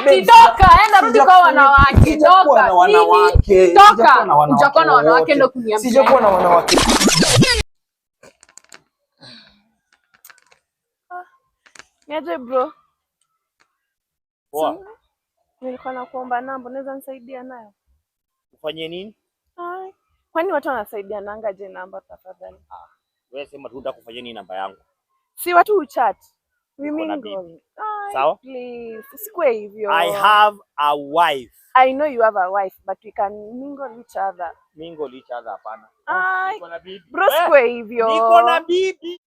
Staki, toka, enda mji kwa wanawake. Toka. Nini? Toka. Ujakuwa na wanawake ndo kuniambia. Sijakuwa na wanawake. Niaje bro? Poa. Nilikuwa nakuomba namba, unaweza nisaidia nayo? Ufanye nini? Kwani watu wanasaidia nanga je namba tafadhali? Wewe sema tu unataka kufanya nini namba yangu? Si watu uchat. Mingle. Sawa? Please, usikue hivyo. I have a wife. I know you have a wife, but we can mingle each other. Mingle each other hapana. Niko na bibi. Bro, usikue hivyo. Niko na bibi.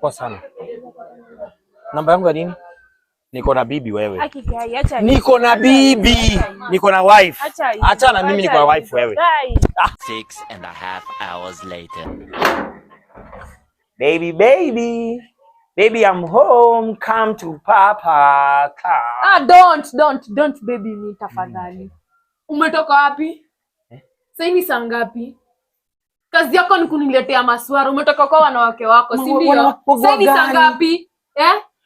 Poa sana. Namba yangu ya nini? Niko na bibi wewe. Acha. Niko na bibi. Niko na wife. Acha na mimi niko na wife wewe. 6.5 hours later. Baby, I'm home. Come to Papa. Don't baby me tafadhali. Umetoka wapi? Sasa ni saa ngapi? Kazi yako ni kuniletea maswara. Umetoka kwa wanawake wako, si ndio? Sasa ni saa ngapi?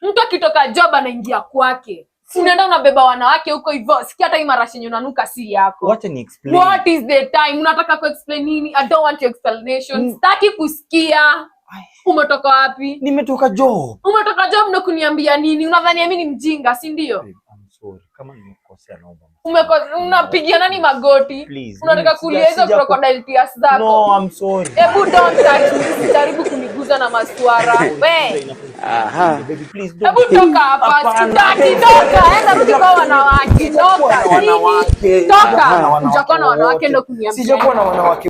Mtu akitoka job anaingia kwake. Unaenda unabeba wanawake huko hivyo. Sikia hata hii marashi yenye unanuka si yako. Wacha ni explain. What is the time? Unataka ku explain nini? I don't want your explanation. Sitaki kusikia. Umetoka wapi? Nimetoka job. Umetoka job ndo kuniambia nini? Unadhani mimi ni mjinga, si ndio? I'm sorry. Kama nimekosea naomba. Unapigia nani magoti? Please. Unataka kulia hizo crocodile tears zako? No, I'm sorry. Ebu don't touch me. Usijaribu kuniguza na maswara. We. Baby, please don't. Ebu toka hapa. Sitaki, toka. Enda mji kwa wanawake. Toka. Toka. Ujakuwa na wanawake ndo kuniambia. Sijakuwa na wanawake.